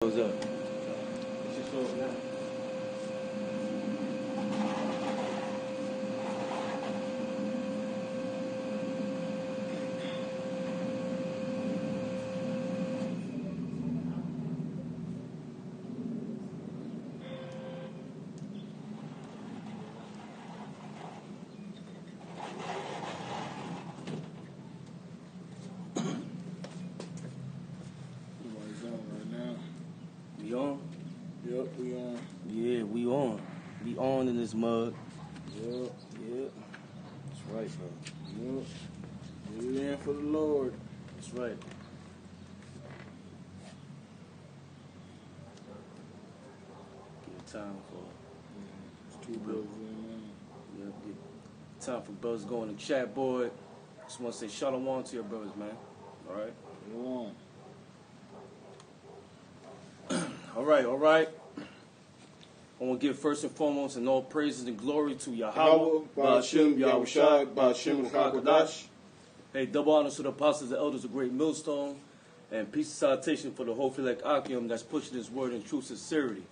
What's up? It's just off now. Everybody's on right now. We on? Yep, we on. Yeah, we on. We on in this mug. Yep, Yeah. That's right, bro. yep. Get it in for the Lord. That's right. Give time for It's two brothers in yeah, give time for brothers going to chat board. Just want to say shalom to your brothers, man. All right. there. We on. All right. I want to give first and foremost and all praises and glory to Yahweh, Ba'ashem, Yahushai, Ba'ashem, Chakadash. Hey, double honors to the apostles and elders of Great Millstone, and peace and salutation for the whole Philek Akim that's pushing this word in true sincerity.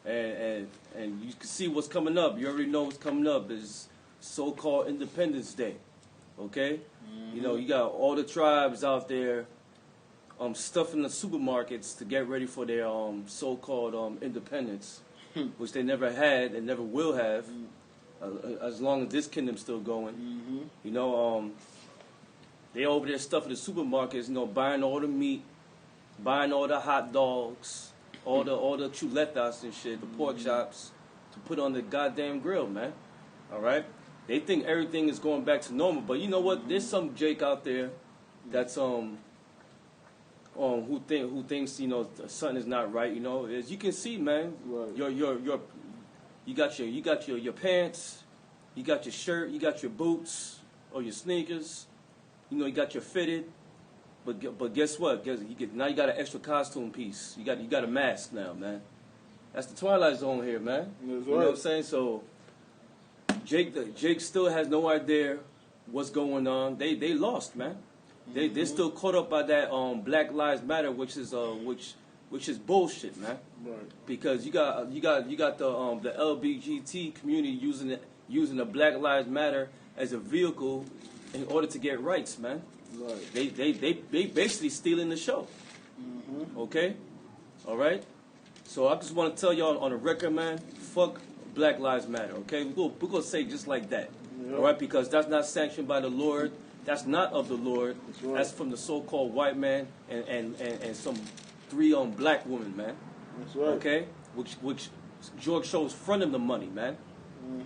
And you can see what's coming up. You already know what's coming up. Is so-called Independence Day. Okay? You know, you got all the tribes out there stuffing the supermarkets to get ready for their so-called independence, which they never had and never will have, as long as this kingdom's still going. You know, they over there stuffing the supermarkets, you know, buying all the meat, buying all the hot dogs, all the chuletas and shit, the pork chops, to put on the goddamn grill, man. All right? They think everything is going back to normal, but you know what? There's some Jake out there that's who thinks, you know, something is not right. You know, as you can see, man, Right. you got your pants, you got your shirt, you got your boots or your sneakers. You know, you got your fitted, but guess what? Now you got an extra costume piece. You got a mask now, man. That's the Twilight Zone here, man. That's You know what I'm right. saying? So Jake still has no idea what's going on. They lost, man. They're still caught up by that Black Lives Matter, which is bullshit, man. Right. Because you got the LBGT community using the Black Lives Matter as a vehicle in order to get rights, man. Right. They basically stealing the show. Okay? All right? So I just want to tell y'all on the record, man, fuck Black Lives Matter, okay? We're going to say just like that. Yep. All right? Because that's not sanctioned by the Lord. That's not of the Lord. That's right. That's from the so-called white man and some three black women, man. That's right. Okay? Which George shows fronting the money, man.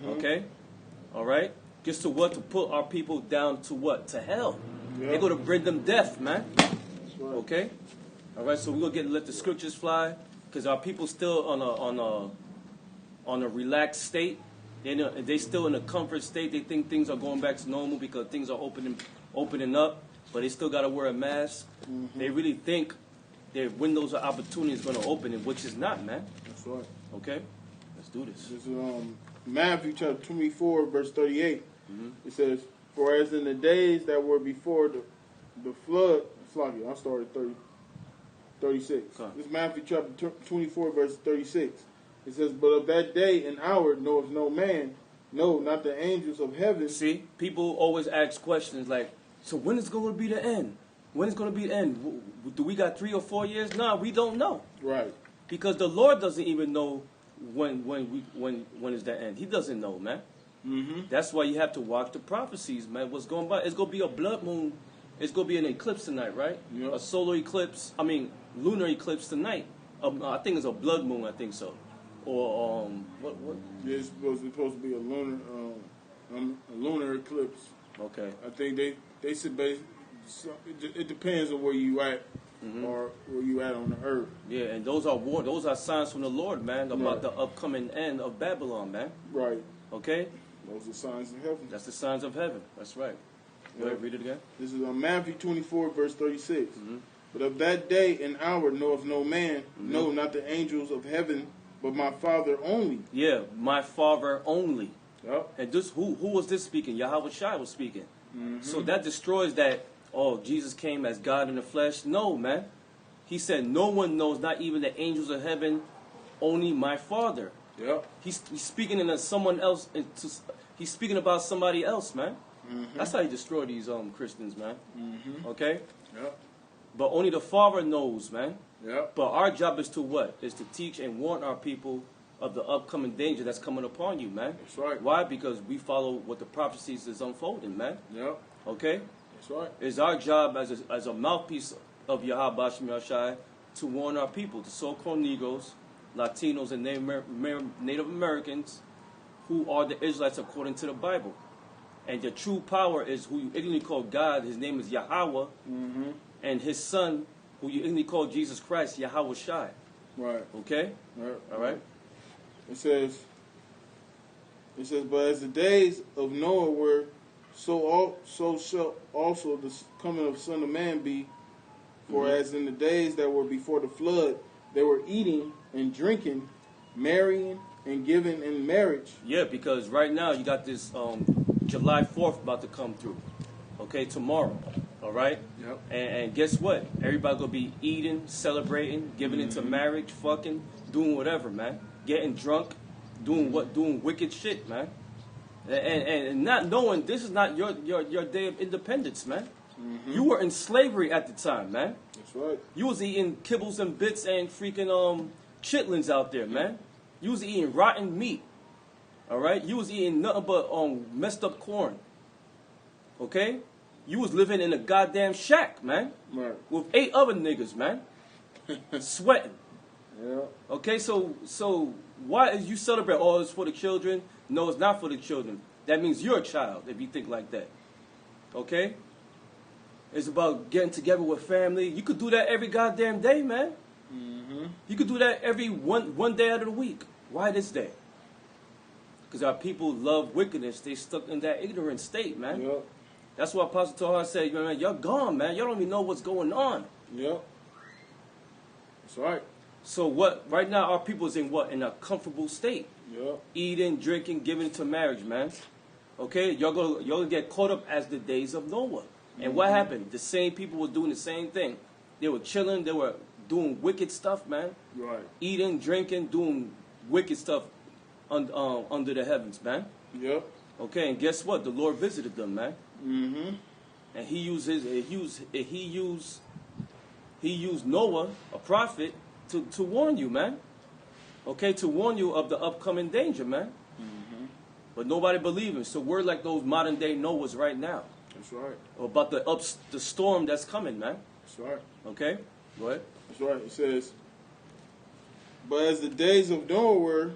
Okay? All right? Just to what? To put our people down to what? To hell. Yep. They're going to bring them death, man. That's right. Okay? All right, so we're going to let the scriptures fly because our people still on a relaxed state. They still in a comfort state. They think things are going back to normal because things are opening up, but they still got to wear a mask. They really think their windows of opportunity is going to open, which is not, man. That's right. Okay? Let's do this. This is Matthew chapter 24, verse 38. It says, "For as in the days that were before the flood," I started 36. Okay. This is Matthew chapter 24, verse 36. It says, "But of that day and hour knoweth no man, no, not the angels of heaven." See, people always ask questions like, so when is going to be the end? When is going to be the end? Do we got 3 or 4 years? Nah, we don't know. Right. Because the Lord doesn't even know when is the end. He doesn't know, man. That's why you have to watch the prophecies, man. What's going by? It's going to be a blood moon. It's going to be an eclipse tonight, right? Yep. A solar eclipse. I mean, lunar eclipse tonight. I think it's a blood moon. I think so. Or what? It's supposed to be a lunar eclipse. Okay. I think they said it depends on where you at or where you at on the earth. Yeah, and those are signs from the Lord, man, about Right. the upcoming end of Babylon, man. Right. Okay? Those are signs of heaven. That's the signs of heaven. That's right. Go ahead, read it again. This is Matthew 24, verse 36. "But of that day and hour knoweth no man, no, not the angels of heaven, but my Father only." Yeah, my Father only. Yep. And this, who was this speaking? Yahweh Shai was speaking. So that destroys that, oh, Jesus came as God in the flesh. No, man. He said, no one knows, not even the angels of heaven, only my Father. Yep. He's speaking in someone else. He's speaking about somebody else, man. Mm-hmm. That's how he destroyed these Christians, man. Mm-hmm. Okay? Yep. But only the Father knows, man. Yep. But our job is to what? Is to teach and warn our people of the upcoming danger that's coming upon you, man. That's right. Why? Because we follow what the prophecies is unfolding, man. Yep. Okay? That's right. It's our job as a mouthpiece of Yahweh Hashem Yahshai to warn our people, the so-called Negroes, Latinos, and Native Americans, who are the Israelites according to the Bible. And the true power is who you ignorantly call God. His name is Yahweh. Mm-hmm. And his son, who you ignorantly call Jesus Christ, Yahweh Shai. Right. Okay? Right. All right? It says, but as the days of Noah were, so shall also the coming of Son of Man be. For as in the days that were before the flood, they were eating and drinking, marrying and giving in marriage. Yeah, because right now you got this July 4th about to come through. Okay, tomorrow. All right? Yep. And guess what? Everybody gonna be eating, celebrating, giving into marriage, fucking, doing whatever, man. Getting drunk, doing wicked shit, man. And not knowing this is not your day of independence, man. Mm-hmm. You were in slavery at the time, man. That's right. You was eating kibbles and bits and freaking chitlins out there, man. You was eating rotten meat. All right? You was eating nothing but messed up corn. Okay? You was living in a goddamn shack, man. Right. With 8 other niggas, man. Sweating. Yeah. Okay, so why is you celebrate all this for the children? No, it's not for the children. That means you're a child if you think like that. Okay? It's about getting together with family. You could do that every goddamn day, man. Mm-hmm. You could do that every one day out of the week. Why this day? Because our people love wickedness. They stuck in that ignorant state, man. Yep. That's why Apostle Torah said, man, you're gone, man. You don't even know what's going on. Yep. That's right. So what? Right now, our people is in what? In a comfortable state. Yep. Eating, drinking, giving into marriage, man. Okay? Y'all gonna get caught up as the days of Noah. And what happened? The same people were doing the same thing. They were chilling. They were doing wicked stuff, man. Right. Eating, drinking, doing wicked stuff under the heavens, man. Yep. Okay, and guess what? The Lord visited them, man. Mm-hmm. And he used Noah, a prophet, to warn you, man. Okay, to warn you of the upcoming danger, man. Mm-hmm. But nobody believed him. So we're like those modern day Noahs right now. That's right. About the storm that's coming, man. That's right. Okay? Go ahead. That's right. It says, but as the days of Noah were,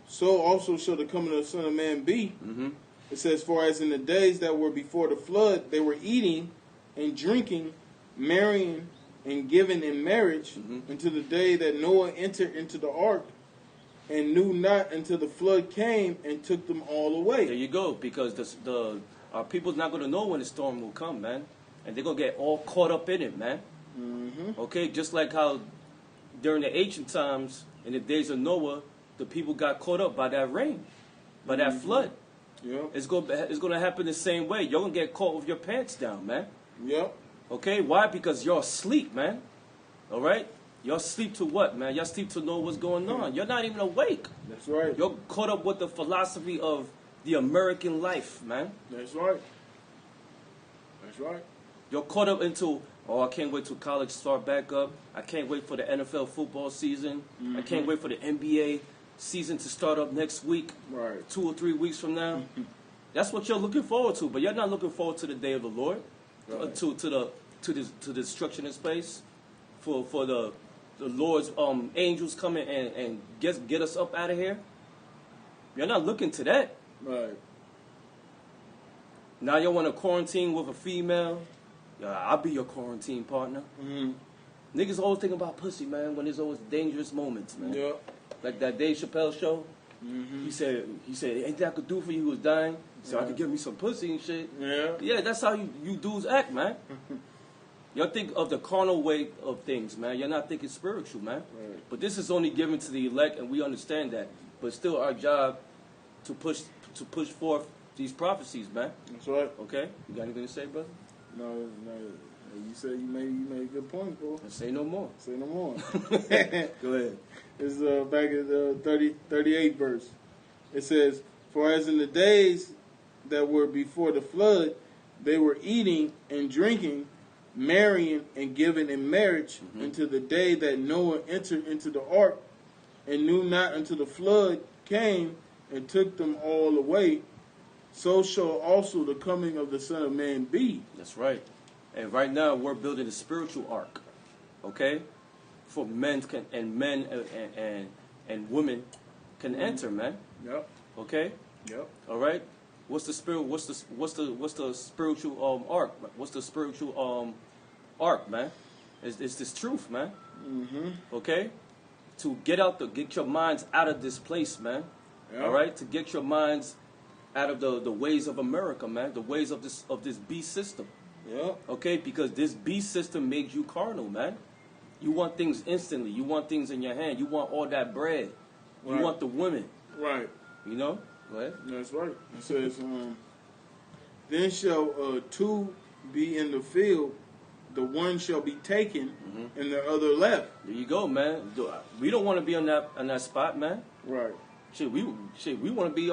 so also shall the coming of the Son of Man be. Mm-hmm. It says, for as in the days that were before the flood, they were eating and drinking, marrying and giving in marriage, until the day that Noah entered into the ark, and knew not until the flood came and took them all There away. you go. Because our people's not going to know when the storm will come, man. And they're going to get all caught up in it, man. Mm-hmm. Okay? Just like how during the ancient times, in the days of Noah, the people got caught up by that rain, by that flood. Yep. It's going to happen the same way. You're going to get caught with your pants down, man. Yep. Okay? Why? Because you're asleep, man. All right? You're asleep to what, man? You're asleep to know what's going on. You're not even awake. That's right. You're caught up with the philosophy of the American life, man. That's right. That's right. You're caught up into, oh, I can't wait till college start back up. I can't wait for the NFL football season. I can't wait for the NBA season to start up next week, Right. 2 or 3 weeks from now. That's what you're looking forward to, but you're not looking forward to the day of the Lord, Right. to the destruction in space, for the Lord's angels coming and get us up out of here. You're not looking to that. Right. Now you want to quarantine with a female. Yeah, I'll be your quarantine partner. Mm-hmm. Niggas always thinking about pussy, man, when there's always dangerous moments, man. Yep. Like that Dave Chappelle show. Mm-hmm. He said, anything I could do for you, he was dying. He said, I could give me some pussy and shit. Yeah. Yeah, that's how you dudes act, man. Y'all think of the carnal way of things, man. You're not thinking spiritual, man. Right. But this is only given to the elect, and we understand that. But still, our job to push forth these prophecies, man. That's right. Okay? You got anything to say, brother? No, You said you made a good point, bro. Say no more. Say no more. Go ahead. It's back at the 38th verse. It says, "For as in the days that were before the flood, they were eating and drinking, marrying and giving in marriage until the day that Noah entered into the ark, and knew not until the flood came and took them all away. So shall also the coming of the Son of Man be." That's right. And right now we're building a spiritual ark, okay? For men and women can enter, man. Yep. Okay? Yep. All right? What's the spiritual ark? What's the spiritual ark, man? It's this truth, man. Mm-hmm. Okay? To get your minds out of this place, man. Yep. All right? To get your minds out of the ways of America, man. The ways of this beast system. Yep. Okay? Because this beast system made you carnal, man. You want things instantly. You want things in your hand. You want all that bread. Right. You want the women. Right. You know? Go ahead. That's right. It says, "Then shall two be in the field, the one shall be taken, and the other left." There you go, man. We don't want to be on that spot, man. Right. We want to be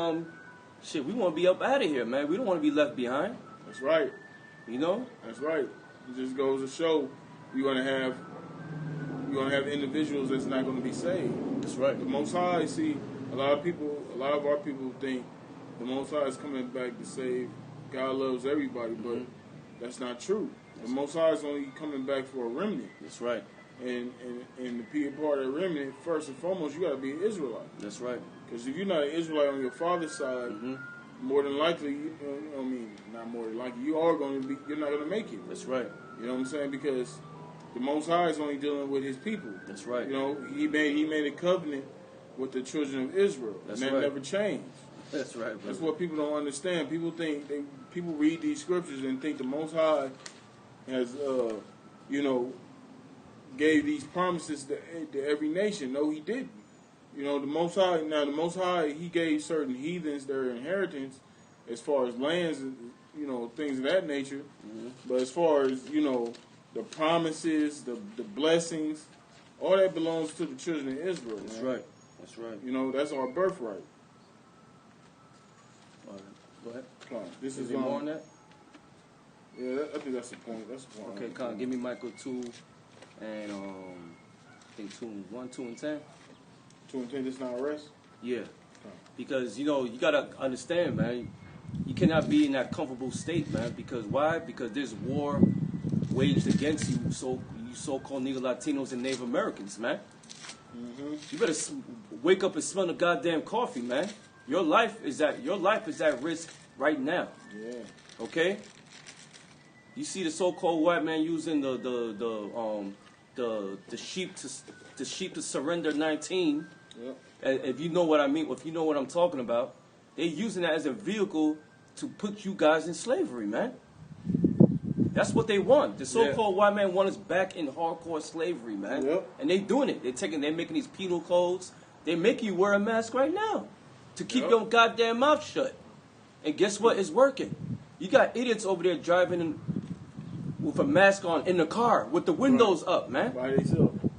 we want to be up out of here, man. We don't want to be left behind. That's right. You know? That's right. It just goes to show you're gonna have individuals that's not gonna be saved. That's right. The Most High, see, a lot of our people think the Most High is coming back to save. God loves everybody, but that's not true. The Most High is only coming back for a remnant. That's right. And to be a part of the remnant, first and foremost, you got to be an Israelite. That's right. Because if you're not an Israelite on your father's side, more than likely, not more than likely, you're not going to make it. That's right. You know what I'm saying? Because the Most High is only dealing with His people. That's right. You know, He made a covenant with the children of Israel, That's and that right. never changed. That's right, brother. That's what people don't understand. People read these scriptures and think the Most High has, gave these promises to every nation. No, He didn't. You know, the Most High, He gave certain heathens their inheritance as far as lands and, things of that nature. But as far as, the promises, the blessings, all that belongs to the children of Israel. That's man. right. That's right. That's our birthright. All right. Go ahead. Come on. This Is is there more on that? Yeah, I think that's the point. That's the point. Okay, Con, give me Michael 2 and I think 1, 2, and 10. 2 and 10, this not rest? Yeah. Because, you gotta understand, man, you cannot be in that comfortable state, man. Because why? Because there's war waged against you, so-called Negro Latinos and Native Americans, man. You better wake up and smell the goddamn coffee, man. Your life is at risk right now. Yeah. Okay? You see the so-called white man using the sheep to surrender 19. Yep. If you know what I mean, if you know what I'm talking about, they're using that as a vehicle to put you guys in slavery, man. That's what they want. The so-called white man want us back in hardcore slavery, man. Yep. And they doing it. They're making these penal codes. They're making you wear a mask right now to keep your goddamn mouth shut. And guess what? It's working. You got idiots over there driving with a mask on in the car with the windows up, man.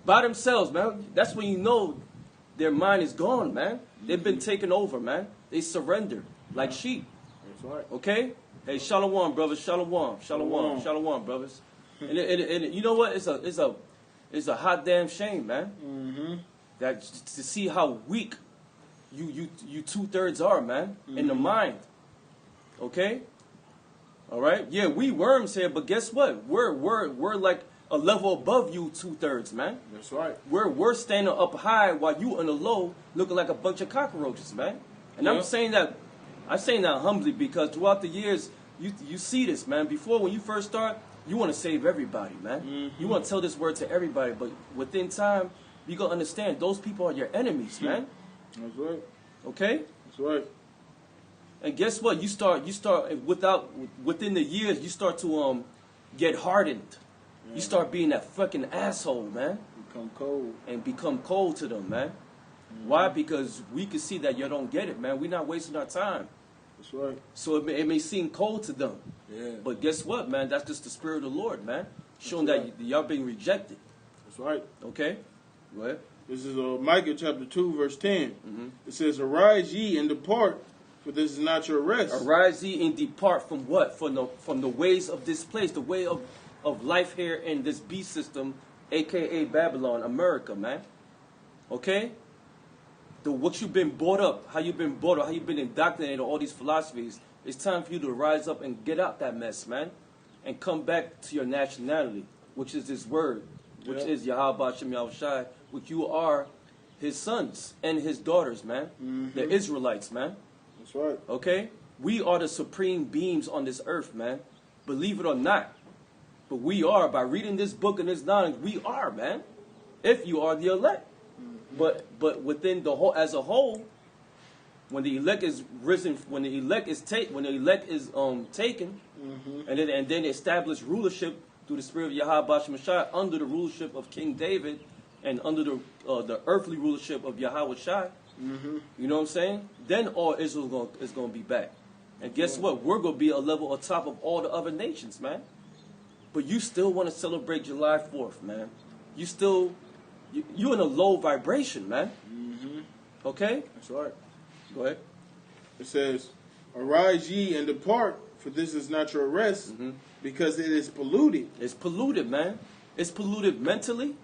By themselves, man. That's when you know their mind is gone, man. They've been taken over, man. They surrendered like sheep. That's right. Okay? Hey, shalom, brothers. Shalom, brothers. And you know what? It's a hot damn shame, man. That to see how weak you 2/3 are, man, in the mind. Okay? All right? Yeah, we worms here, but guess what? We're like a level above you 2/3, man. That's right. We're standing up high while you on the low looking like a bunch of cockroaches, man. And I'm saying that humbly because throughout the years you see this, man. Before, when you first start, you want to save everybody, man. You want to tell this word to everybody, but within time you gonna understand those people are your enemies, man. That's right. Okay? That's right. And guess what? You start within the years you start to get hardened. You start being that fucking asshole, man. Become cold to them, man. Why? Because we can see that you don't get it, man. We're not wasting our time. That's right. So it may seem cold to them. Yeah. But guess what, man? That's just the spirit of the Lord, man. showing That's that y'all being rejected. That's right. Okay? Go ahead. This is Micah chapter 2, verse 10. Mm-hmm. It says, "Arise ye and depart, for this is not your rest." Arise ye and depart from what? From the ways of this place, the way of life here in this beast system, a.k.a. Babylon, America, man. Okay? What you've been brought up, how you've been brought up, how you've been indoctrinated, all these philosophies, it's time for you to rise up and get out that mess, man. And come back to your nationality, which is his word, which is Yahweh Shem Yahushai, which you are his sons and his daughters, man. The Israelites, man. That's right. Okay? We are the supreme beings on this earth, man. Believe it or not. But we are, by reading this book and this knowledge, we are, man. If you are the elect. But within the whole, as a whole, when the elect is risen, when the elect is taken, and then establish rulership through the spirit of Yahweh Shai under the rulership of King David and under the earthly rulership of Yahweh Shai. You know what I'm saying? Then all Israel is going to be back. And guess what? We're going to be a level on top of all the other nations, man. But you still want to celebrate July 4th, man. You still, you're in a low vibration, man. Okay? That's right. Go ahead. It says, "Arise ye and depart, for this is not your rest, because it is polluted." It's polluted, man. It's polluted mentally.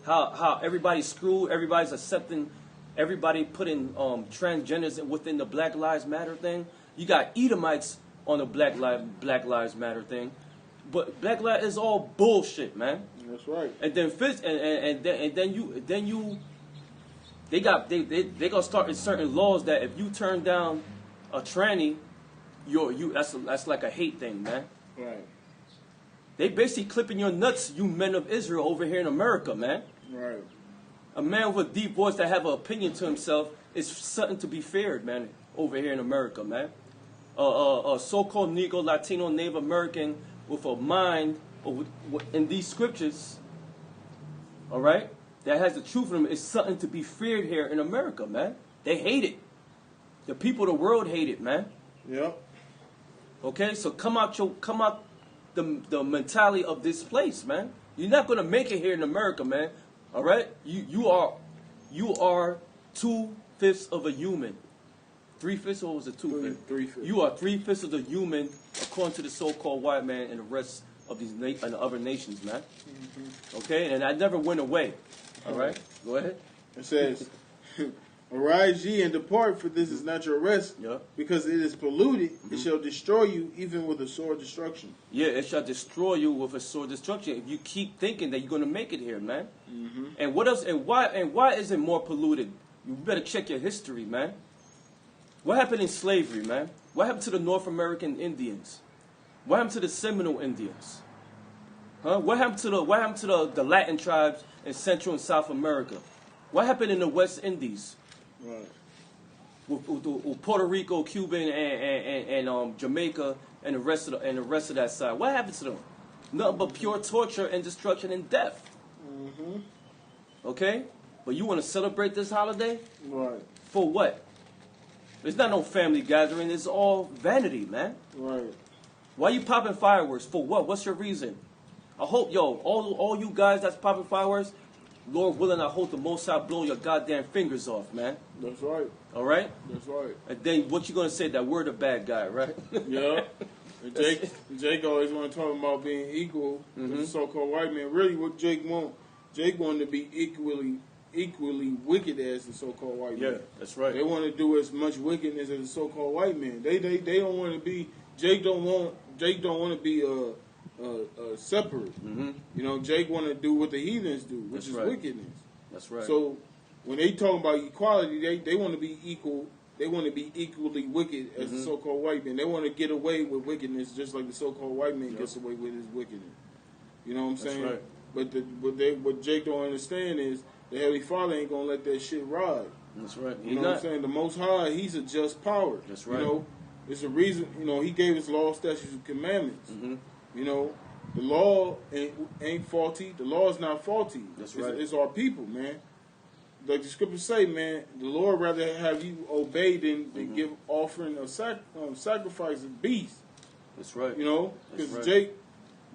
How everybody's screwed, everybody's accepting, everybody putting transgenders within the Black Lives Matter thing. You got Edomites on the Black Lives Matter thing. But Black Lives is all bullshit, man. That's right. And then then you they gonna start inserting laws that if you turn down a tranny, that's like a hate thing, man. Right. They basically clipping your nuts, you men of Israel over here in America, man. Right. A man with a deep voice that have an opinion to himself is something to be feared, man, over here in America, man. A so-called Negro, Latino, Native American with a mind in these scriptures, all right, that has the truth in them is something to be feared here in America, man. They hate it. The people of the world hate it, man. Yep. Okay, so come out the mentality of this place, man. You're not gonna make it here in America, man. All right, you are 2/5 of a human. 3/5 or was it 2/5? 3/5. You are 3/5 of the human, according to the so-called white man and the rest of these and the other nations, man. Okay, and I never went away. All right, go ahead. It says, "Arise ye and depart, for this is not your rest, Yeah. because it is polluted. It shall destroy you, even with a sword destruction." Yeah, it shall destroy you with a sword destruction if you keep thinking that you're gonna make it here, man. And what else? And why is it more polluted? You better check your history, man. What happened in slavery, man? What happened to the North American Indians? What happened to the Seminole Indians? Huh? What happened to the Latin tribes in Central and South America? What happened in the West Indies? Right. With Puerto Rico, Cuban, and Jamaica, and the rest of that side. What happened to them? Nothing but pure torture and destruction and death. Okay, but you want to celebrate this holiday Right. for what? It's not no family gathering. It's all vanity, man. Right. Why you popping fireworks? For what? What's your reason? I hope, all you guys that's popping fireworks, Lord willing, I hope the Most High blow your goddamn fingers off, man. That's right. All right? That's right. And then what you gonna say? That we're the bad guy, right? Yeah. And Jake always want to talk about being equal to the so-called white man. Really, what Jake wanted to be equally wicked as the so-called white man. Yeah, that's right. They want to do as much wickedness as the so-called white man. They don't want to be. Jake don't want to be separate. You know, Jake want to do what the heathens do, which is wickedness. That's right. So when they talk about equality, they want to be equal. They want to be equally wicked as the so-called white man. They want to get away with wickedness just like the so-called white man gets away with his wickedness. You know what I'm saying? Right. But what Jake don't understand is the Heavenly Father ain't gonna let that shit ride. That's right. You know what I'm saying? The Most High, He's a just power. That's right. You know, it's a reason. You know, He gave us law, statutes, and commandments. You know, the law ain't faulty. The law is not faulty. That's right. It's our people, man. Like the scriptures say, man, the Lord rather have you obey than give offering of sacrifice of beasts. That's right. You know, That's because right.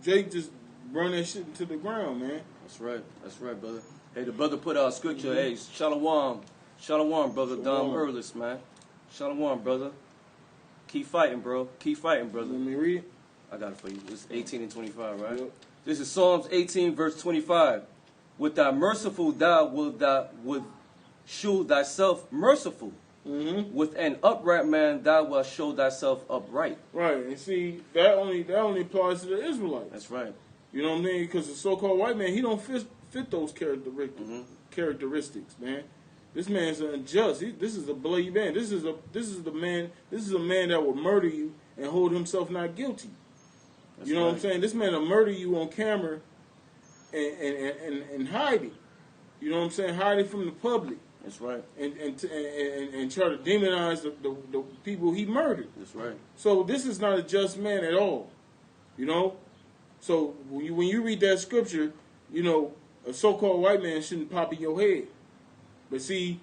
Jake just burn that shit into the ground, man. That's right, brother. Hey, the brother put out scripture. Hey, Shalom, Shalom, brother. Dom Shalom. Earless, man. Shalom, brother. Keep fighting, bro. Keep fighting, brother. Let me read it. I got it for you. It's 18 and 25, right? Yep. This is Psalms 18, verse 25. With thy merciful thou would shew thyself merciful. Mm-hmm. With an upright man thou wilt show thyself upright. Right, and see that only applies to the Israelites. That's right. You know what I mean? Because the so-called white man, he don't fit those characteristics, man. This man's unjust. This is a bloody man. This is a man that will murder you and hold himself not guilty. That's you know right. what I'm saying? This man will murder you on camera and hide it. You know what I'm saying? Hide it from the public. That's right. And try to demonize the people he murdered. That's right. So this is not a just man at all. You know? So when you read that scripture, you know, a so-called white man shouldn't pop in your head. But see,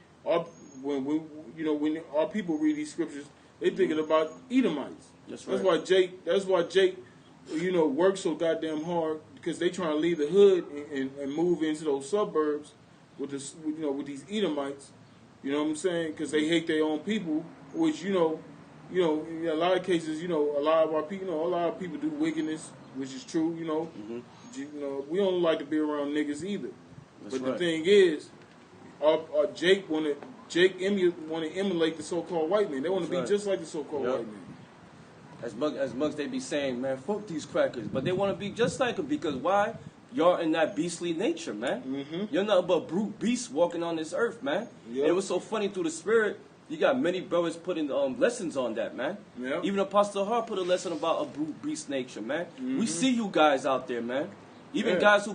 when our people read these scriptures, they thinking about Edomites. That's right. That's why Jake, you know, works so goddamn hard, because they trying to leave the hood and move into those suburbs with these Edomites. You know what I'm saying? Because they hate their own people, which in a lot of cases, a lot of people do wickedness, which is true. You know, we don't like to be around niggas either. That's but right. the thing is, Jake want to emulate the so-called white man. They want to be just like the so-called white man. As much they be saying, man, fuck these crackers, but they want to be just like them, because why? Y'all in that beastly nature, man. Mm-hmm. You're nothing but brute beasts walking on this earth, man. Yep. And it was so funny through the spirit. You got many brothers putting lessons on that, man. Yep. Even Apostle Hart put a lesson about a brute beast nature, man. Mm-hmm. We see you guys out there, man. Even guys who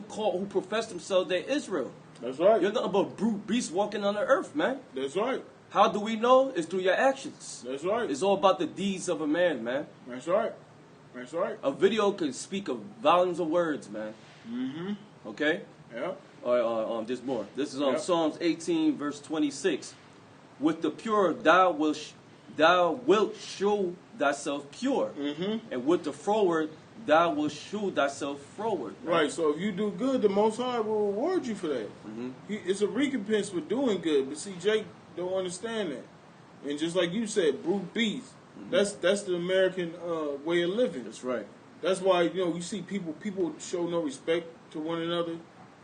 profess themselves they're Israel. That's right. You're nothing but brute beasts walking on the earth, man. That's right. How do we know? It's through your actions. That's right. It's all about the deeds of a man, man. That's right. That's right. A video can speak of volumes of words, man. Mm-hmm. Okay? Yeah. There's more. This is Yep. Psalms 18, verse 26. With the pure thou wilt show thyself pure, Mm-hmm. and with the froward thou wilt show thyself froward. Right. So if you do good, the Most High will reward you for that. Mm-hmm. It's a recompense for doing good. But see, Jake don't understand that. And just like you said, brute beast. Mm-hmm. That's the American way of living. That's right. That's why you see people show no respect to one another.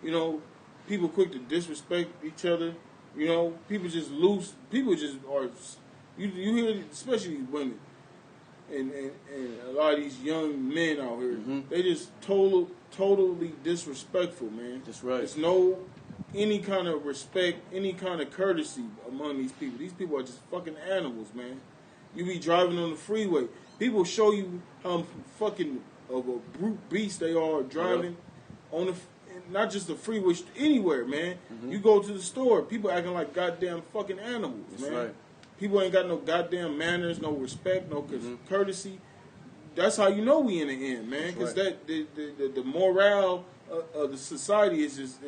You know, people quick to disrespect each other. You know, people just loose. People just are. You hear, especially women, and a lot of these young men out here. Mm-hmm. They just totally disrespectful, man. That's right. There's no any kind of respect, any kind of courtesy among these people. These people are just fucking animals, man. You be driving on the freeway. People show you how fucking of a brute beast they are driving on the, not just the freeway, anywhere, man. Mm-hmm. You go to the store, people acting like goddamn fucking animals, That's man. right. People ain't got no goddamn manners, no respect, no courtesy. That's how you know we in the end, man. Because right. the morale of the society is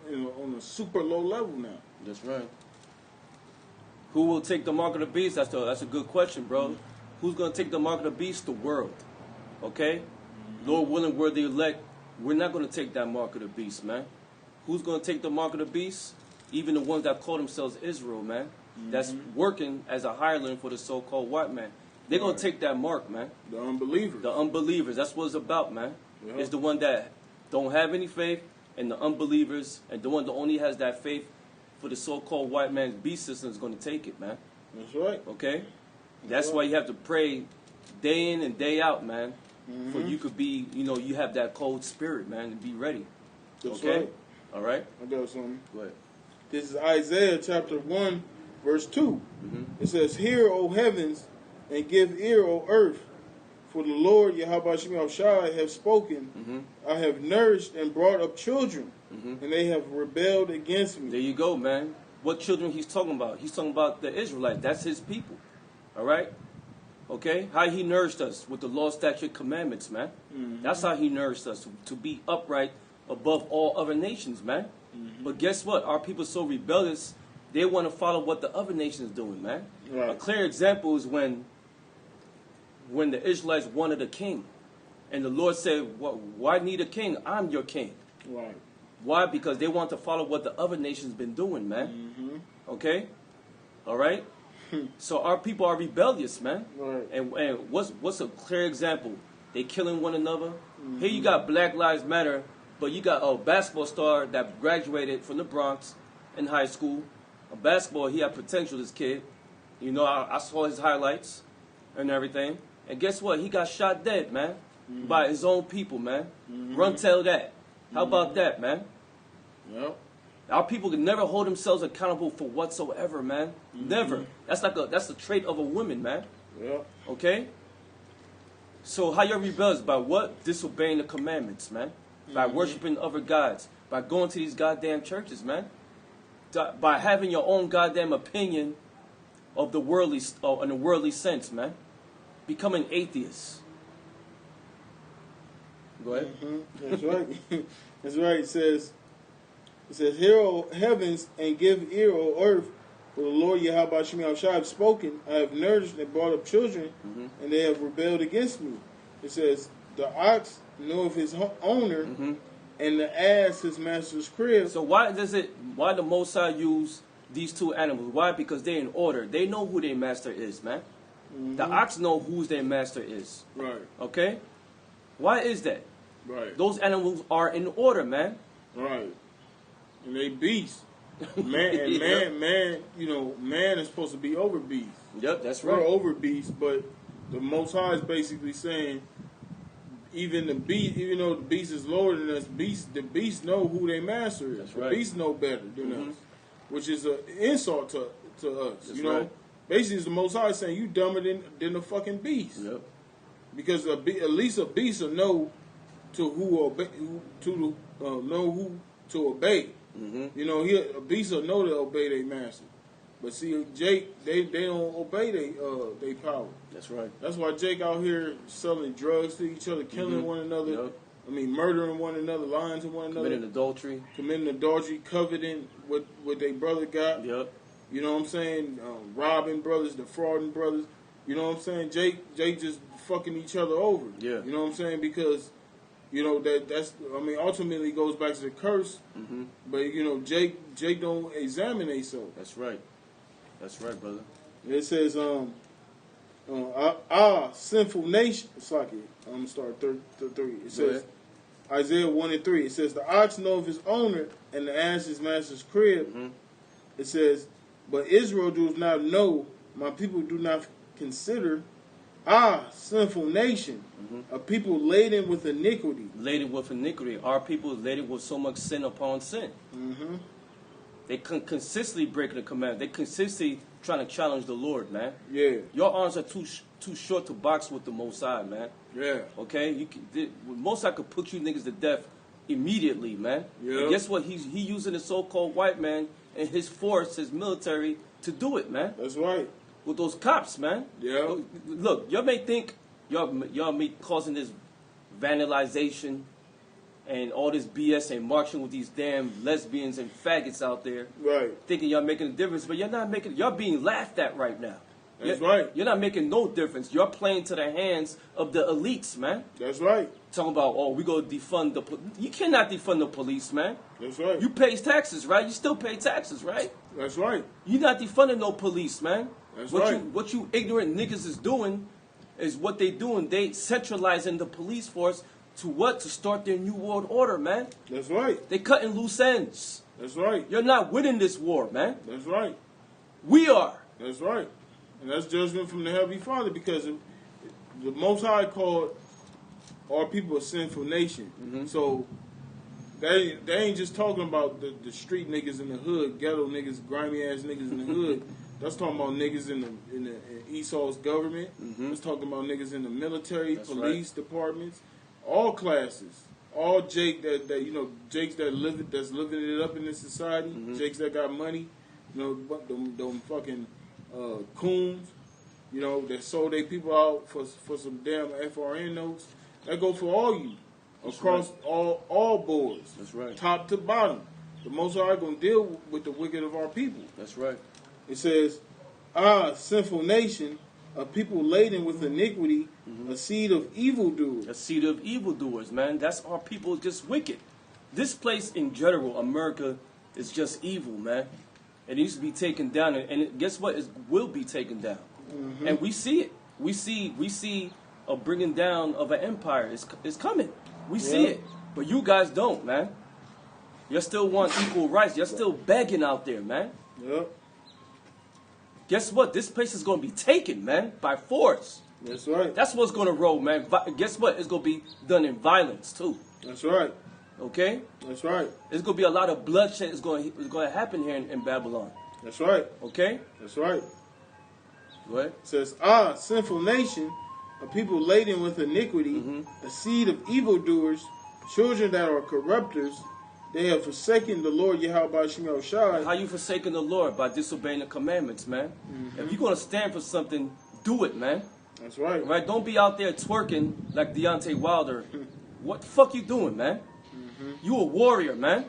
on a super low level now. That's right. Who will take the mark of the beast? That's a good question, bro. Mm-hmm. Who's going to take the mark of the beast? The world. Okay? Mm-hmm. Lord willing, we're the elect. We're not going to take that mark of the beast, man. Who's going to take the mark of the beast? Even the ones that call themselves Israel, man. Mm-hmm. That's working as a hireling for the so-called white man. They're going to take that mark, man. The unbelievers. The unbelievers. That's what it's about, man. Yeah. It's the one that don't have any faith, and the unbelievers, and the one that only has that faith for the so-called white man's beast system is going to take it, man. That's right. Okay? That's why you have to pray day in and day out, man. Mm-hmm. For you could be, you have that cold spirit, man, and be ready. That's okay? right. All right? I got something. Go ahead. This is Isaiah chapter 1, verse 2. Mm-hmm. It says, "Hear, O heavens, and give ear, O earth, for the Lord Yahweh Shai have spoken. Mm-hmm. I have nourished and brought up children, Mm-hmm. and they have rebelled against me." There you go, man. What children he's talking about? He's talking about the Israelites. That's his people. All right? Okay? How he nourished us with the law, statute, commandments, man. Mm-hmm. That's how he nourished us, to be upright above all other nations, man. Mm-hmm. But guess what? Our people so rebellious, they want to follow what the other nations doing, man. Right. A clear example is when the Israelites wanted a king. And the Lord said, why need a king? I'm your king. Right. Why? Because they want to follow what the other nations been doing, man. Okay? All right? So our people are rebellious, man. Right. And what's a clear example? They killing one another. Here you got Black Lives Matter, but you got a basketball star that graduated from the Bronx in high school. A basketball, he had potential, this kid. You know, I saw his highlights and everything. And guess what? He got shot dead, man. By his own people, man. Run tell that. How about that, man? Yep. Our people can never hold themselves accountable for whatsoever, man. Never. That's the trait of a woman, man. Yep. Okay? So how you're rebellious? By what? Disobeying the commandments, man. By worshiping other gods. By going to these goddamn churches, man. By having your own goddamn opinion of the worldly, in a worldly sense, man. Becoming atheists. Go ahead. That's right. That's right. It says, "Hear, O heavens, and give ear, O earth, for the Lord Yahweh Shemi Shai have spoken. I have nourished and brought up children, and they have rebelled against me." It says, "The ox knoweth his owner, and the ass his master's crib." So why the Most High use these two animals? Why? Because they're in order. They know who their master is, man. The ox know who their master is. Right. Okay? Why is that? Right. Those animals are in order, man. Right. And they beasts. Man, you know, man is supposed to be over beasts. Yep, that's We're right. over beasts, but the Most High is basically saying, even the beast, even though the beast is lower than us, the beasts know who their master is. That's The right. beasts know better than us, which is an insult to us. That's you know, right. basically, it's the Most High saying you dumber than the fucking beast. Yep. Because at least a beast will know to who obey, know who to obey. You know, a beast will know to obey their master. But see, Jake, they don't obey they power. That's right. That's why Jake out here selling drugs to each other, killing one another. Yep. I mean, murdering one another, lying to one another, Committing adultery. coveting what their brother got. Yep. You know what I'm saying? Robbing brothers, defrauding brothers. You know what I'm saying? Jake just fucking each other over. Yeah. You know what I'm saying? Because, you know, that's, I mean, ultimately it goes back to the curse. But, you know, Jake don't examine themselves. That's right. That's right, brother. It says, sinful nation. It's like it. I'm going to start 3. It says, Isaiah 1:3. It says, the ox knoweth his owner, and the ass his master's crib. It says, but Israel does not know, my people do not consider, sinful nation, a people laden with iniquity. Laden with iniquity. Our people is laden with so much sin upon sin. They consistently breaking the command. They consistently trying to challenge the Lord, man. Yeah. Your arms are too short to box with the Most High, man. Yeah. Okay? Most High could put you niggas to death immediately, man. Yeah. And guess what? He using the so-called white man and his force, his military, to do it, man. That's right. With those cops, man. Yeah. Look, y'all may think y'all may causing this vandalization and all this BS and marching with these damn lesbians and faggots out there, Right. thinking y'all making a difference, but y'all being laughed at right now. That's right. You're not making no difference. You're playing to the hands of the elites, man. That's right. Talking about, we go defund the you cannot defund the police, man. That's right. You pay taxes, right? You still pay taxes, right? That's right. You're not defunding no police, man. That's what right. What you ignorant niggas is doing is what they doing. They centralizing the police force to what? To start their new world order, man. That's right. They cutting loose ends. That's right. You're not winning this war, man. That's right. We are. That's right. And that's judgment from the Heavenly Father, because the Most High called our people a sinful nation. So they ain't just talking about the street niggas in the hood, ghetto niggas, grimy ass niggas in the hood. That's talking about niggas in Esau's government. That's talking about niggas in the military, police departments, all classes. All Jakes that's living it up in this society, Jakes that got money, you know, them fucking coons, you know, that sold their people out for some damn FRN notes. That go for all you, across all boards. That's right. Top to bottom. The Most High gonna deal with the wicked of our people. That's right. It says, sinful nation, a people laden with iniquity, a seed of evildoers. A seed of evildoers, man. That's our people just wicked. This place in general, America, is just evil, man. It needs to be taken down, and guess what? It will be taken down, and we see it. We see a bringing down of an empire. It's coming. We see it, but you guys don't, man. You still want equal rights. You're still begging out there, man. Yep. Guess what? This place is going to be taken, man, by force. That's right. That's what's going to roll, man. Guess what? It's going to be done in violence, too. That's right. Okay? That's right. There's going to be a lot of bloodshed that's going to happen here in Babylon. That's right. Okay? That's right. Go ahead. It says, sinful nation, a people laden with iniquity, a seed of evildoers, children that are corrupters. They have forsaken the Lord Yahweh Shemel Shai. How you forsaken the Lord? By disobeying the commandments, man. If you're going to stand for something, do it, man. That's right. Right? Don't be out there twerking like Deontay Wilder. What the fuck you doing, man? You a warrior, man.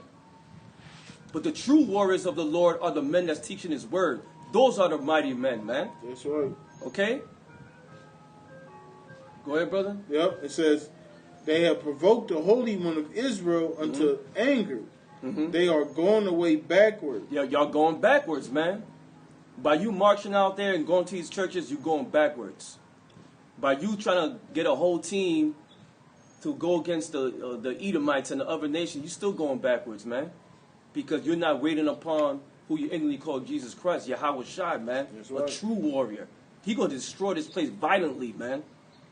But the true warriors of the Lord are the men that's teaching his word. Those are the mighty men, man. That's right. Okay? Go ahead, brother. Yep. It says, they have provoked the Holy One of Israel unto anger. They are going away backward. Yeah, y'all going backwards, man. By you marching out there and going to these churches, you going backwards. By you trying to get a whole team to go against the Edomites and the other nations, you still going backwards, man. Because you're not waiting upon who you ignorantly call Jesus Christ, Yahweh Shai, man. That's right. A true warrior. He going to destroy this place violently, man.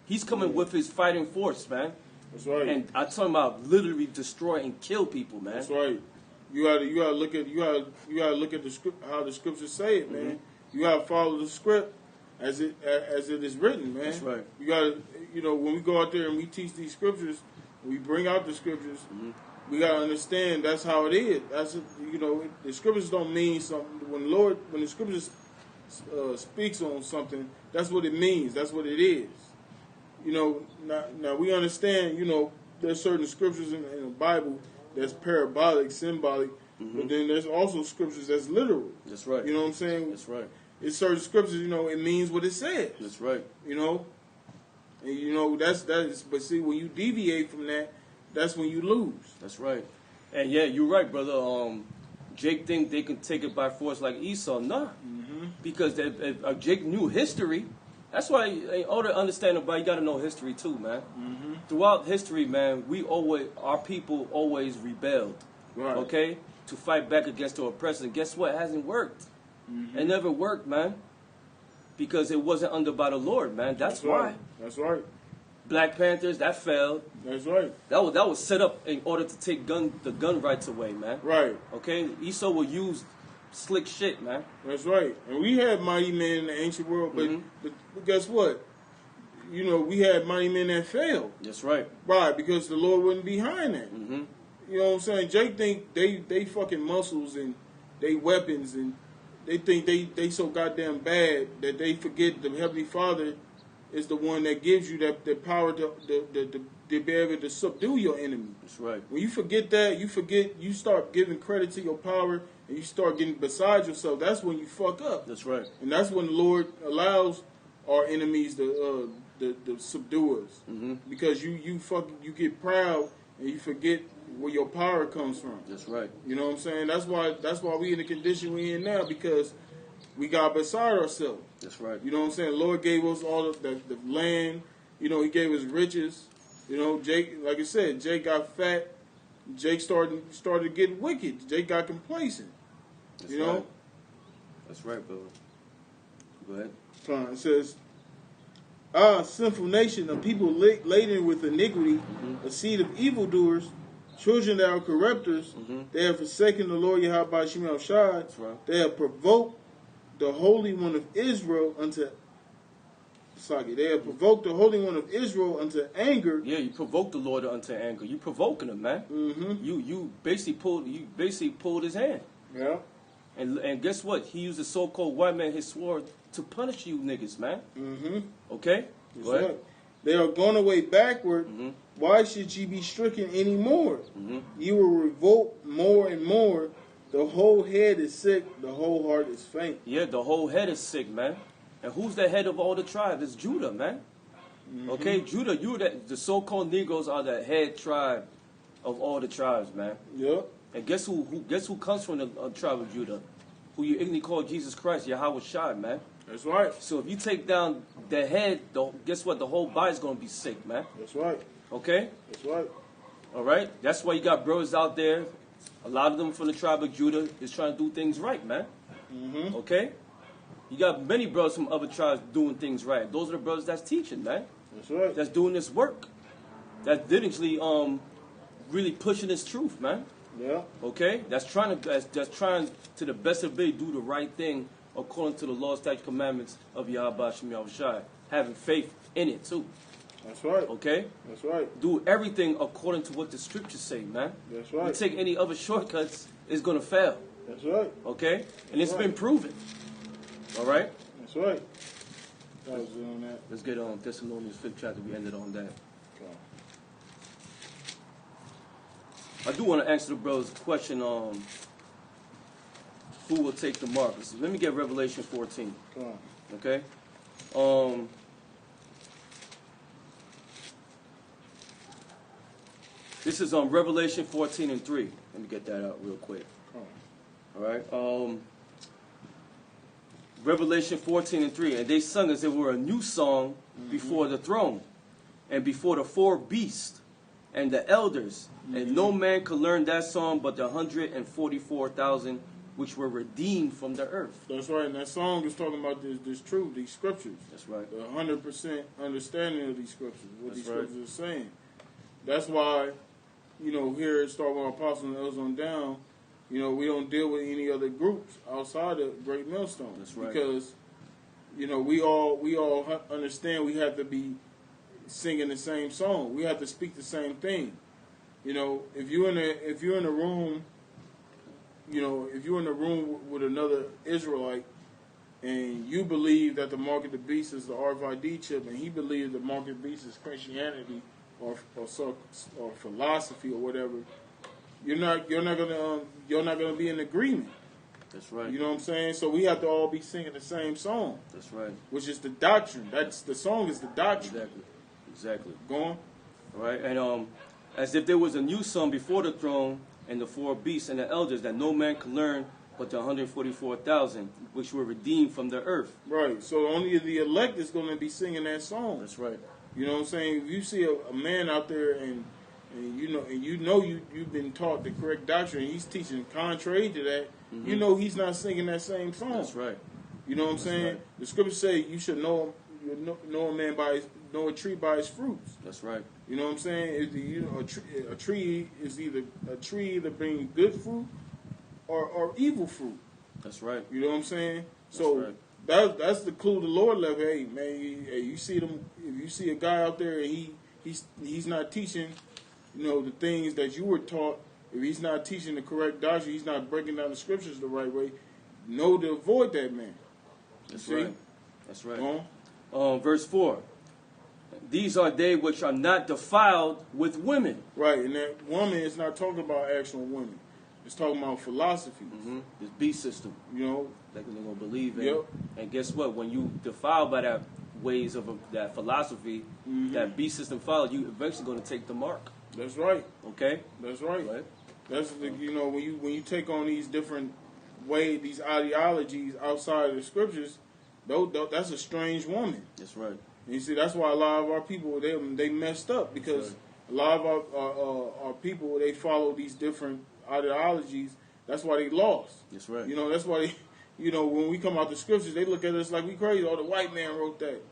He's coming with his fighting force, man. That's right. And I'm talking about literally destroy and kill people, man. That's right. You gotta look at the script, how the scriptures say it, man. You gotta follow the script as it is written, man. That's right. You gotta, when we go out there and we teach these scriptures, we bring out the scriptures. We gotta understand that's how it is. That's the scriptures don't mean something. When the scriptures speaks on something, that's what it means. That's what it is. Now we understand. There's certain scriptures in the Bible that's parabolic, symbolic, but then there's also scriptures that's literal. That's right. You know what I'm saying? That's right. It's certain scriptures, it means what it says. That's right. And that's. But see, when you deviate from that, that's when you lose. That's right. And yeah, you're right, brother. Jake think they can take it by force like Esau. Nah. Because if Jake knew history, that's why in order to understand about, you got to know history too, man. Throughout history, man, our people always rebelled. Right. Okay? To fight back against the oppressors. And guess what? It hasn't worked. It never worked, man. Because it wasn't under by the Lord, man. That's why. Right. That's right. Black Panthers, that failed. That's right. That was set up in order to take the gun rights away, man. Right. Okay? Esau will use slick shit, man. That's right. And we had mighty men in the ancient world, but guess what? We had mighty men that failed. That's right. Right, because the Lord wasn't behind that. You know what I'm saying? Jake think they fucking muscles and they weapons and they think they so goddamn bad that they forget the Heavenly Father is the one that gives you the power to be able to subdue your enemy. That's right. When you forget that, you start giving credit to your power and you start getting beside yourself. That's when you fuck up. That's right. And that's when the Lord allows our enemies to subdue us. Because you get proud and you forget where your power comes from. That's right. You know what I'm saying? That's why we in the condition we in now, because we got beside ourselves. That's right. You know what I'm saying? The Lord gave us all the land. He gave us riches. Jake, like I said, Jake got fat. Jake started to get wicked. Jake got complacent. That's right. That's right, brother. Go ahead. Fine. It says, sinful nation, a people laden with iniquity, a seed of evildoers, children that are corrupters. They have forsaken the Lord Yahweh Shemel Shai. That's right. They have provoked the Holy One of Israel unto unto anger. Yeah, you provoked the Lord unto anger. You provoking him, man. You basically pulled his hand. Yeah. And guess what? He used the so-called white man, his sword, to punish you niggas, man. Okay? Go ahead. Right. They are gone away backward. Why should ye be stricken any more? You will revolt more and more. The whole head is sick. The whole heart is faint. Yeah, the whole head is sick, man. And who's the head of all the tribes? It's Judah, man. Okay, Judah, the so-called Negroes are the head tribe of all the tribes, man. Yep. And guess who comes from the tribe of Judah? Who you ignorantly call Jesus Christ, Yahweh Shai, man. That's right. So if you take down the head, guess what? The whole body's going to be sick, man. That's right. Okay? That's right. All right? That's why you got brothers out there. A lot of them from the tribe of Judah is trying to do things right, man. Okay? You got many brothers from other tribes doing things right. Those are the brothers that's teaching, man. That's right. That's doing this work. That's diligently really pushing this truth, man. Yeah. Okay? That's trying to the best of ability do the right thing according to the law, statute, commandments of Yahweh Shem Yahweh Shai. Having faith in it too. That's right. Okay? That's right. Do everything according to what the scriptures say, man. That's right. You take any other shortcuts, it's gonna fail. That's right. Okay? And it's been proven. All right? That's right. That was it on that. Let's get on Thessalonians 5th chapter. We ended on that. Okay. I do want to answer the brother's question who will take the mark. So let me get Revelation 14. Come on. Okay? This is on Revelation 14 and 3. Let me get that out real quick. Come on. All right? Revelation 14 and 3. And they sung as it were a new song before the throne and before the four beasts and the elders. And no man could learn that song but the 144,000 which were redeemed from the earth. That's right. And that song is talking about this truth, these scriptures. That's right. The 100% understanding of these scriptures, what That's these right. scriptures are saying. That's why, here at Star Wars Apostle and Elders on down, we don't deal with any other groups outside of Great Millstone. That's right. Because, we all understand we have to be singing the same song. We have to speak the same thing. If you're in a room, if you're in a room with another Israelite, and you believe that the mark of the beast is the RFID chip, and he believes the mark of the beast is Christianity or philosophy or whatever, you're not gonna be in agreement. That's right. You know what I'm saying? So we have to all be singing the same song. That's right. Which is the doctrine. That's the song is the doctrine. Exactly. Go on. All right. And as if there was a new song before the throne and the four beasts and the elders that no man could learn but the 144,000 which were redeemed from the earth. Right. So only the elect is going to be singing that song. That's right. You know what I'm saying? If you see a man out there and you've been taught the correct doctrine, and he's teaching contrary to that, he's not singing that same song. That's right. You know what I'm saying? Right. The scriptures say you should know a man know a tree by its fruits. That's right. You know what I'm saying? A tree either bring good fruit or evil fruit. That's right. You know what I'm saying? That's So right. that's the clue the Lord left. Hey man, you see them. If you see a guy out there and he's not teaching, the things that you were taught. If he's not teaching the correct doctrine, he's not breaking down the scriptures the right way. Know to avoid that man. That's See? right. That's right. Go on. Verse 4. These are they which are not defiled with women. Right, and that woman is not talking about actual women. It's talking about philosophy. This beast system. You know, That they're going to believe in. Yep. And guess what? When you defiled by that ways of that philosophy, that beast system followed, you eventually going to take the mark. that's right. Okay? That's right. Right? That's the, when you take on these different ways, these ideologies outside of the scriptures, that's a strange woman. That's right. And you see, that's why a lot of our people they messed up because a lot of our people they follow these different ideologies. That's why they lost. That's right. That's why they, when we come out the scriptures, they look at us like we crazy. Oh, the white man wrote that.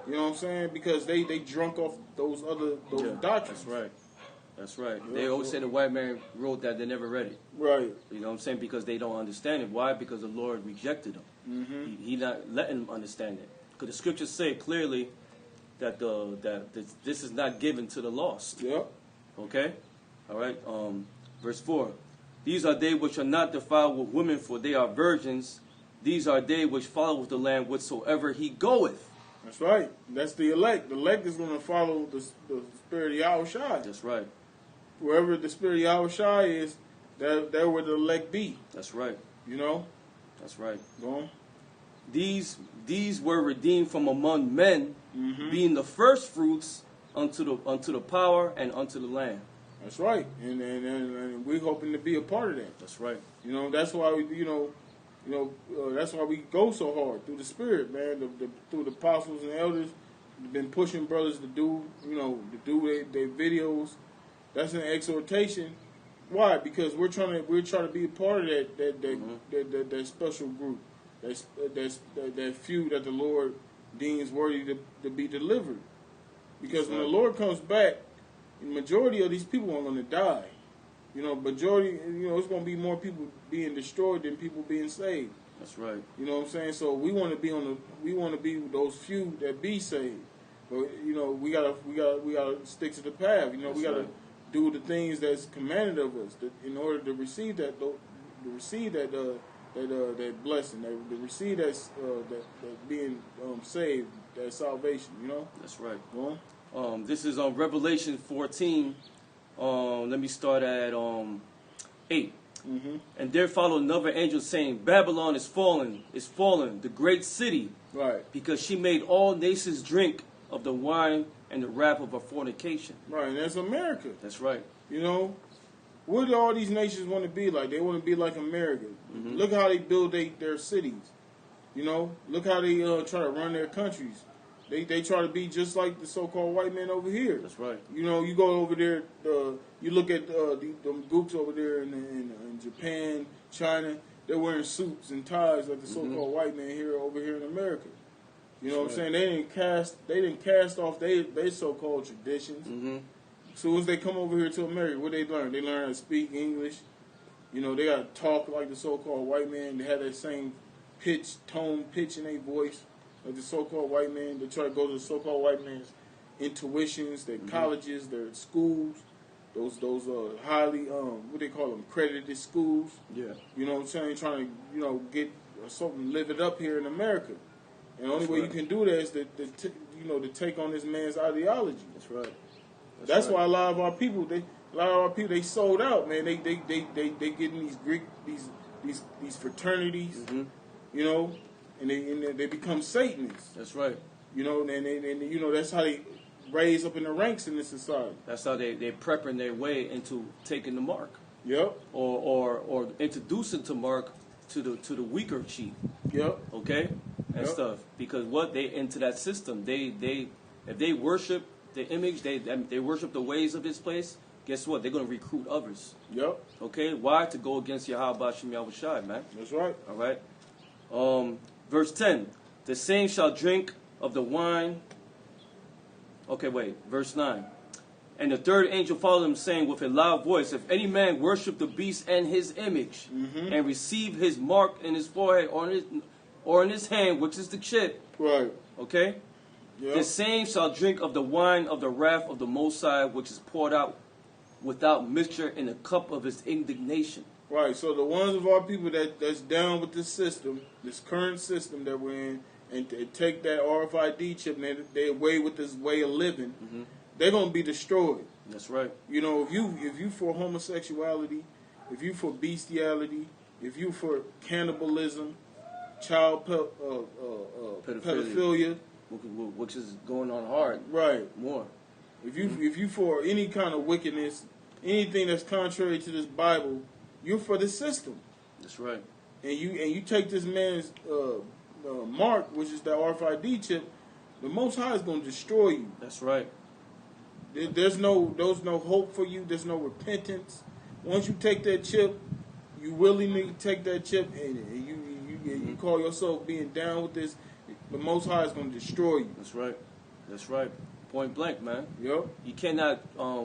You know what I'm saying? Because they drunk off those doctrines. That's right. That's right. They always say the white man wrote that, they never read it. Right. You know what I'm saying? Because they don't understand it. Why? Because the Lord rejected them. He not letting them understand it. Because the scriptures say clearly that this is not given to the lost. Yep. Okay? All right. Verse 4. These are they which are not defiled with women, for they are virgins. These are they which follow with the Lamb whithersoever he goeth. That's right. That's the elect. The elect is going to follow the spirit of Yahweh Shai. That's right. Wherever the spirit of Yahweh Shai is, there where the elect be. That's right. You know? That's right. Go on. These these were redeemed from among men, being the first fruits unto the power and unto the Lamb. That's right, and we're hoping to be a part of that. That's right. You know, that's why we, that's why we go so hard through the Spirit, man. Through the apostles and elders, we've been pushing brothers to do, their videos. That's an exhortation. Why? Because we're trying to be a part of that special group, that few that the Lord deems worthy to be delivered. Because when the Lord comes back, the majority of these people are going to die. Majority, it's going to be more people being destroyed than people being saved. That's right. You know what I'm saying? So we want to be those few that be saved. But we gotta stick to the path. We gotta do the things that's commanded of us in order to receive that blessing, to receive that being saved, that salvation. That's right. Well, This is on Revelation 14. Let me start at 8. And there followed another angel saying, Babylon is fallen, the great city, right, because she made all nations drink of the wine and the wrath of her fornication. Right, and that's America. That's right. What do all these nations want to be like? They want to be like America. Look how they build their cities. Look how they try to run their countries. They try to be just like the so-called white man over here. That's right. You go over there, you look at them groups over there in Japan, China. They're wearing suits and ties like the so-called white man over here in America. You know what I'm saying? They didn't cast off their so-called traditions. As soon as they come over here to America, what they learn? They learn how to speak English. They got to talk like the so-called white man. They have that same pitch in their voice. Like the so-called white man, they try to go to the so-called white man's intuitions, their colleges, their schools, those highly what they call them, accredited schools. Yeah. You know what I'm saying? Trying to get something, live it up here in America. And the only way you can do that is to take on this man's ideology. That's right. That's why a lot of our people they sold out, man. They get in these Greek these fraternities, and they become Satanists. That's right. And that's how they raise up in the ranks in this society. That's how they're prepping their way into taking the mark. Yep. Or introducing to mark to the weaker chief. Yep. Okay? And stuff. Because they into that system. If they worship the image, they worship the ways of this place, guess what? They're gonna recruit others. Yep. Okay? Why? To go against Yahweh Shem Yahushai, man. That's right. All right. Verse 10. The same shall drink of the wine. Okay, wait. Verse 9. And the third angel followed him, saying with a loud voice, if any man worship the beast and his image, and receive his mark in his forehead or in his hand, which is the chip. Right. Okay? Yep. The same shall drink of the wine of the wrath of the Most High, which is poured out without mixture in the cup of his indignation. Right, so the ones of our people that's down with this system, this current system that we're in, and take that RFID chip and they away with this way of living, they're gonna be destroyed. That's right. If you for homosexuality, if you for bestiality, if you for cannibalism, child pedophilia, which is going on hard. Right. More. If you for any kind of wickedness, anything that's contrary to this Bible, you're for the system. That's right. And you take this man's mark, which is the RFID chip, the Most High is going to destroy you. That's right. There's no hope for you. There's no repentance. Once you take that chip, you willingly take that chip, and you call yourself being down with this, the Most High is going to destroy you. That's right. That's right. Point blank, man. Yep. You cannot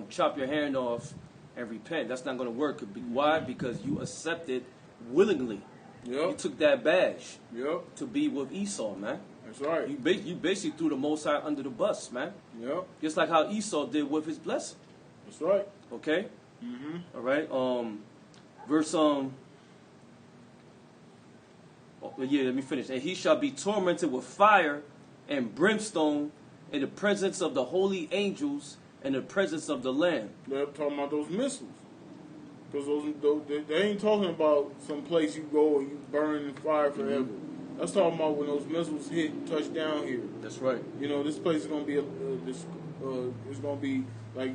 chop your hand off and repent. That's not going to work. Why? Because you accepted willingly. Yep. You took that badge. Yep. To be with Esau, man. That's right. You basically threw the Most High under the bus, man. Yep. Just like how Esau did with his blessing. That's right. Okay. All right. Verse let me finish. And he shall be tormented with fire and brimstone in the presence of the holy angels and the presence of the Lamb. They're talking about those missiles. Because they ain't talking about some place you go and you burn in fire forever. That's talking about when those missiles touch down here. That's right. You know, this place is going to be it's going to be like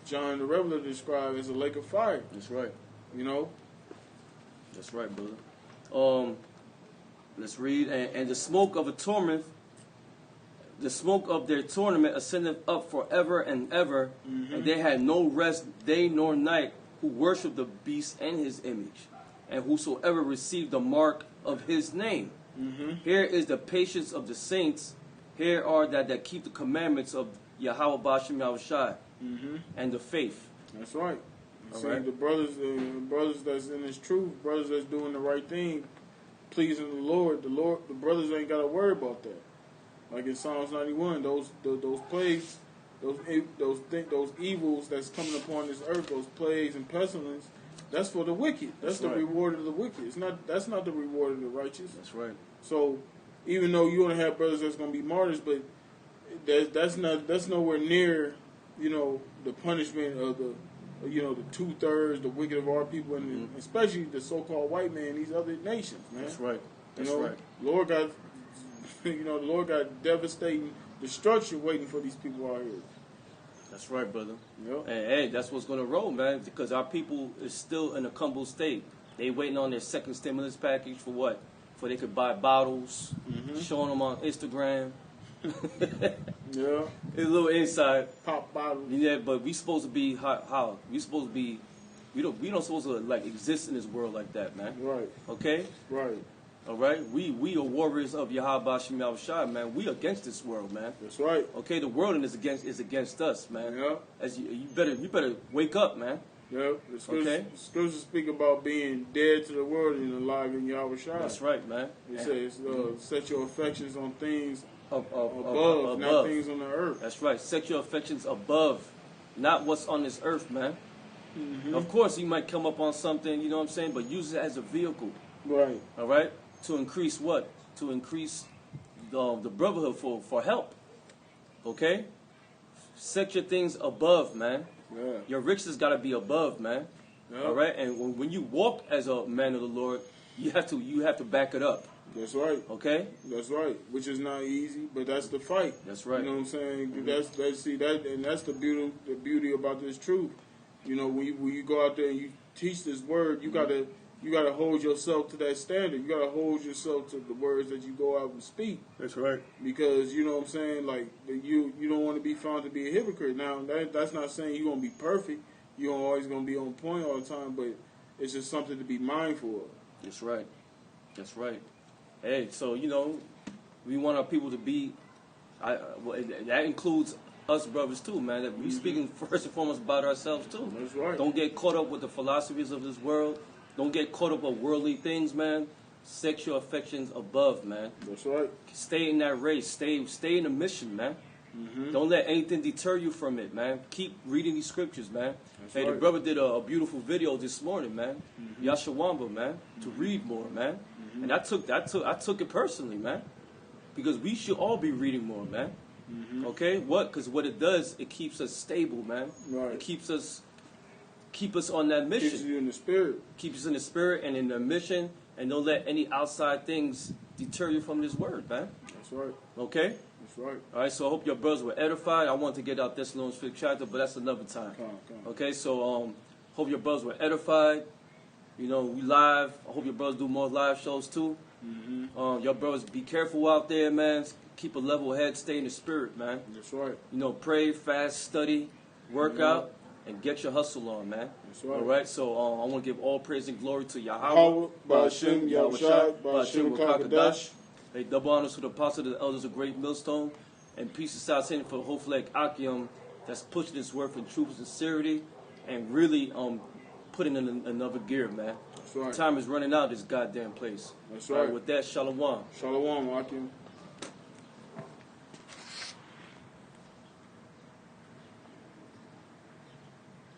John the Revelator described as a lake of fire. That's right. You know. That's right, brother. Let's read. And the smoke of a torment, the smoke of their tournament ascended up forever and ever, and they had no rest day nor night, who worshiped the beast and his image, and whosoever received the mark of his name. Here is the patience of the saints. Here are that keep the commandments of Yahweh Bashem Yahushai and the faith. That's right. All See, right. the brothers that's in this truth, brothers that's doing the right thing, pleasing the Lord, the brothers ain't got to worry about that. Like in Psalms 91, those plagues, those evils that's coming upon this earth, those plagues and pestilence, that's for the wicked. That's the right. reward of the wicked. That's not the reward of the righteous. That's right. So, even though you're gonna have brothers that's gonna be martyrs, but that's nowhere near, you know, the punishment of the 2/3, the wicked of our people, and especially the so-called white man, these other nations, man. That's right. That's you know, right. the Lord got devastating destruction waiting for these people out here. That's right, brother. Yep. And hey, that's what's gonna roll, man. Because our people is still in a humble state. They waiting on their second stimulus package for what? For they could buy bottles, showing them on Instagram. Yeah. It's a little inside. Pop bottles. Yeah, but we supposed to be how? We supposed to be. We don't supposed to like exist in this world like that, man. Right. Okay. Right. All right. We are warriors of Yahweh Bashem Yahushai, man. We against this world, man. That's right. Okay. The world is against us, man. Yeah. As you better wake up, man. Yeah. The scriptures speak about being dead to the world and alive in Yahweh Shai. That's right, man. It says, set your affections on things above, not things on the earth. That's right. Set your affections above, not what's on this earth, man. Of course, you might come up on something, you know what I'm saying, but use it as a vehicle. Right. All right? To increase what? To increase the brotherhood for help. Okay? Set your things above, man. Yeah. Your riches got to be above, man. Yeah. All right? And when you walk as a man of the Lord, you have to back it up. That's right. Okay? That's right. Which is not easy, but that's the fight. That's right. You know what I'm saying? That's the beauty about this truth. You know, when you go out there and you teach this word, you gotta hold yourself to that standard. You gotta hold yourself to the words that you go out and speak. That's right. Because you know what I'm saying, like you don't want to be found to be a hypocrite. Now that's not saying you're gonna be perfect. You're always gonna be on point all the time, but it's just something to be mindful of. That's right. That's right. Hey, so you know, we want our people to be. That includes us brothers too, man. That we speaking first and foremost about ourselves too. That's right. Don't get caught up with the philosophies of this world. Don't get caught up with worldly things, man. Set your affections above, man. That's right. Stay in that race. Stay in the mission, man. Don't let anything deter you from it, man. Keep reading these scriptures, man. That's hey, right. the brother did a beautiful video this morning, man. Yashawamba, man, to read more, man. And I took it personally, man, because we should all be reading more, man. Okay, what? Because what it does, it keeps us stable, man. Right. It keeps us on that mission. Keeps you in the spirit. Keeps us in the spirit and in the mission, and don't let any outside things deter you from this word, man. That's right. Okay. That's right. All right, so I hope your brothers were edified. I want to get out Thessalonians 5th chapter, but that's another time. Come. Okay, so hope your brothers were edified. You know, we live. I hope your brothers do more live shows too. Your brothers, be careful out there, man. Keep a level head. Stay in the spirit, man. That's right. You know, pray, fast, study, work out, and get your hustle on, man. That's right. All right, so I want to give all praise and glory to Yahweh. Yahweh, Ba'ashem, Yahushai, Ba'ashem, Kakadash. Hey, double honors to the apostle, the elders of Great Millstone, and peace and salvation for the whole flag Achium that's pushing this word in truth and sincerity, and really putting in another gear, man. That's right. Time is running out of this goddamn place. That's All right. With that, shalom. Shalom, Akim.